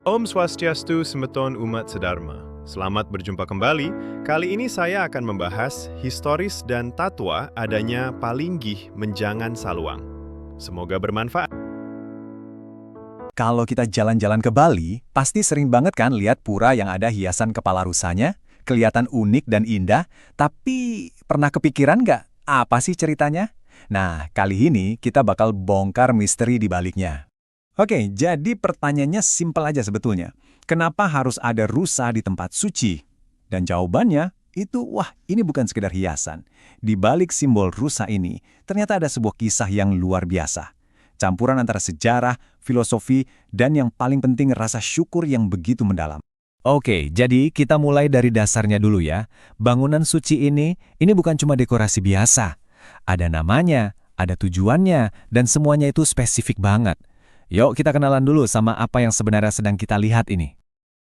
Om Swastiastu, Semeton Umat Sedharma. Selamat berjumpa kembali. Kali ini saya akan membahas historis dan tatwa adanya Palinggih Menjangan Saluang. Semoga bermanfaat. Kalau kita jalan-jalan ke Bali, pasti sering banget kan lihat pura yang ada hiasan kepala rusanya, kelihatan unik dan indah, tapi pernah kepikiran nggak apa sih ceritanya? Nah, kali ini kita bakal bongkar misteri di baliknya. Oke, jadi pertanyaannya simpel aja sebetulnya. Kenapa harus ada rusa di tempat suci? Dan jawabannya itu, ini bukan sekedar hiasan. Di balik simbol rusa ini, ternyata ada sebuah kisah yang luar biasa. Campuran antara sejarah, filosofi, dan yang paling penting rasa syukur yang begitu mendalam. Oke, jadi kita mulai dari dasarnya dulu ya. Bangunan suci ini bukan cuma dekorasi biasa. Ada namanya, ada tujuannya, dan semuanya itu spesifik banget. Yuk kita kenalan dulu sama apa yang sebenarnya sedang kita lihat ini.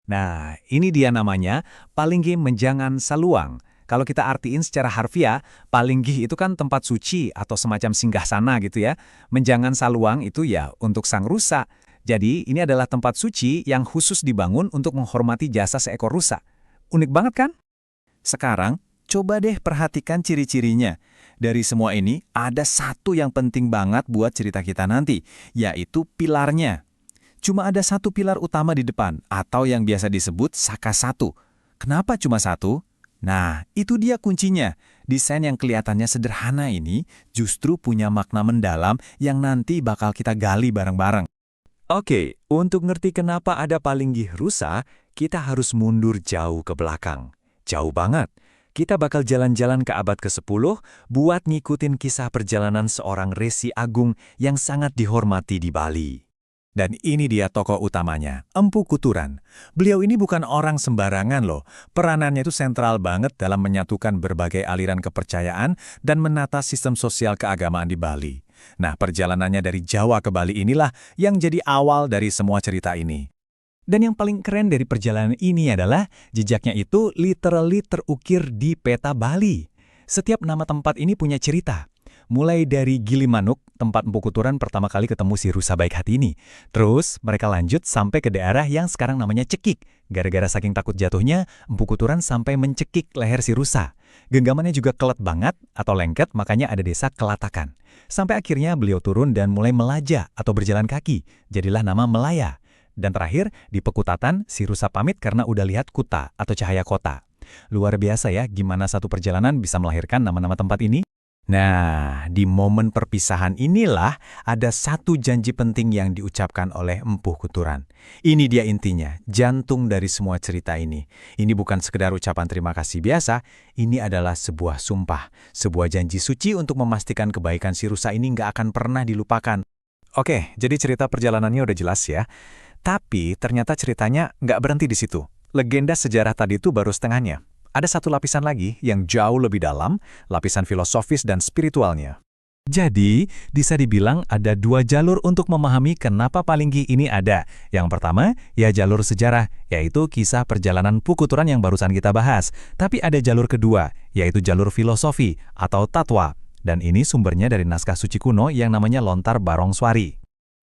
Nah, ini dia namanya Palinggih Menjangan Saluang. Kalau kita artiin secara harfiah, Palinggih itu kan tempat suci atau semacam singgasana gitu ya. Menjangan Saluang itu ya untuk sang rusa. Jadi ini adalah tempat suci yang khusus dibangun untuk menghormati jasa seekor rusa. Unik banget kan? Sekarang, coba deh perhatikan ciri-cirinya. Dari semua ini, ada satu yang penting banget buat cerita kita nanti, yaitu pilarnya. Cuma ada satu pilar utama di depan, atau yang biasa disebut saka satu. Kenapa cuma satu? Nah, itu dia kuncinya. Desain yang kelihatannya sederhana ini justru punya makna mendalam yang nanti bakal kita gali bareng-bareng. Oke, untuk ngerti kenapa ada Palinggih rusa, kita harus mundur jauh ke belakang. Jauh banget. Kita bakal jalan-jalan ke abad ke-10 buat ngikutin kisah perjalanan seorang resi agung yang sangat dihormati di Bali. Dan ini dia tokoh utamanya, Empu Kuturan. Beliau ini bukan orang sembarangan loh. Peranannya itu sentral banget dalam menyatukan berbagai aliran kepercayaan dan menata sistem sosial keagamaan di Bali. Nah, perjalanannya dari Jawa ke Bali inilah yang jadi awal dari semua cerita ini. Dan yang paling keren dari perjalanan ini adalah jejaknya itu literally terukir di peta Bali. Setiap nama tempat ini punya cerita. Mulai dari Gilimanuk, tempat Empu Kuturan pertama kali ketemu si rusa baik hati ini. Terus mereka lanjut sampai ke daerah yang sekarang namanya Cekik. Gara-gara saking takut jatuhnya, Empu Kuturan sampai mencekik leher si rusa. Genggamannya juga kelet banget atau lengket, makanya ada desa Kelatakan. Sampai akhirnya beliau turun dan mulai melajah atau berjalan kaki. Jadilah nama Melaya. Dan terakhir, di Pekutatan, si rusa pamit karena udah lihat kuta atau cahaya kota. Luar biasa ya, gimana satu perjalanan bisa melahirkan nama-nama tempat ini? Nah, di momen perpisahan inilah ada satu janji penting yang diucapkan oleh Empu Kuturan. Ini dia intinya, jantung dari semua cerita ini. Ini bukan sekedar ucapan terima kasih biasa, ini adalah sebuah sumpah, sebuah janji suci untuk memastikan kebaikan si rusa ini nggak akan pernah dilupakan. Oke, jadi cerita perjalanannya udah jelas ya. Tapi ternyata ceritanya nggak berhenti di situ. Legenda sejarah tadi itu baru setengahnya. Ada satu lapisan lagi yang jauh lebih dalam, lapisan filosofis dan spiritualnya. Jadi, bisa dibilang ada dua jalur untuk memahami kenapa Palinggih ini ada. Yang pertama, ya jalur sejarah, yaitu kisah perjalanan Empu Kuturan yang barusan kita bahas. Tapi ada jalur kedua, yaitu jalur filosofi atau tatwa. Dan ini sumbernya dari naskah suci kuno yang namanya Lontar Barongswari.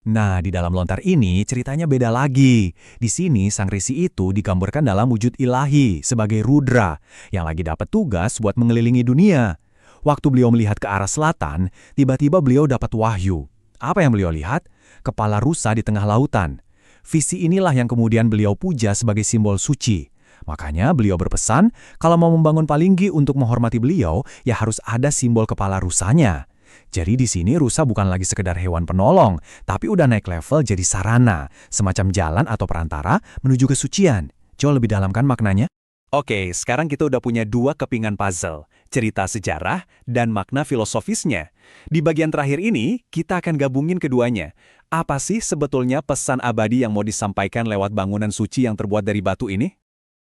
Nah, di dalam lontar ini ceritanya beda lagi. Di sini sang resi itu digambarkan dalam wujud ilahi sebagai Rudra yang lagi dapat tugas buat mengelilingi dunia. Waktu beliau melihat ke arah selatan, tiba-tiba beliau dapat wahyu. Apa yang beliau lihat? Kepala rusa di tengah lautan. Visi inilah yang kemudian beliau puja sebagai simbol suci. Makanya beliau berpesan, kalau mau membangun Palinggih untuk menghormati beliau, ya harus ada simbol kepala rusanya. Jadi di sini rusa bukan lagi sekedar hewan penolong, tapi udah naik level jadi sarana, semacam jalan atau perantara menuju kesucian. Jauh lebih dalam kan maknanya? Oke, sekarang kita udah punya dua kepingan puzzle, cerita sejarah dan makna filosofisnya. Di bagian terakhir ini, kita akan gabungin keduanya. Apa sih sebetulnya pesan abadi yang mau disampaikan lewat bangunan suci yang terbuat dari batu ini?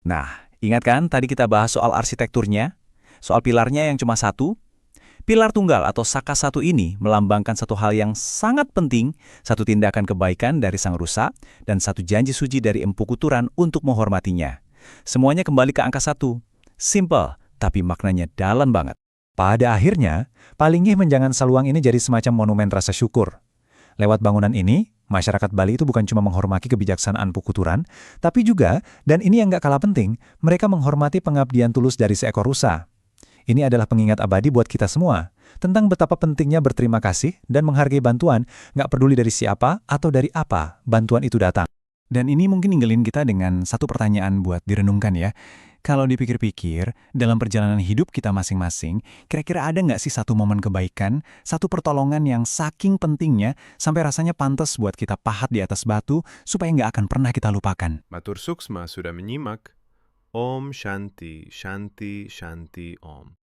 Nah, ingat kan tadi kita bahas soal arsitekturnya? Soal pilarnya yang cuma satu? Pilar tunggal atau saka satu ini melambangkan satu hal yang sangat penting, satu tindakan kebaikan dari sang rusa, dan satu janji suci dari Empu Kuturan untuk menghormatinya. Semuanya kembali ke angka satu. Simple, tapi maknanya dalam banget. Pada akhirnya, Palinggih Menjangan Saluang ini jadi semacam monumen rasa syukur. Lewat bangunan ini, Masyarakat Bali itu bukan cuma menghormati kebijaksanaan Pukuturan, tapi juga, dan ini yang nggak kalah penting, mereka menghormati pengabdian tulus dari seekor rusa. Ini adalah pengingat abadi buat kita semua, tentang betapa pentingnya berterima kasih dan menghargai bantuan, nggak peduli dari siapa atau dari apa bantuan itu datang. Dan ini mungkin ninggalin kita dengan satu pertanyaan buat direnungkan ya. Kalau dipikir-pikir, dalam perjalanan hidup kita masing-masing, kira-kira ada nggak sih satu momen kebaikan, satu pertolongan yang saking pentingnya, sampai rasanya pantas buat kita pahat di atas batu, supaya nggak akan pernah kita lupakan? Matur Suksma sudah menyimak. Om Shanti, Shanti, Shanti Om.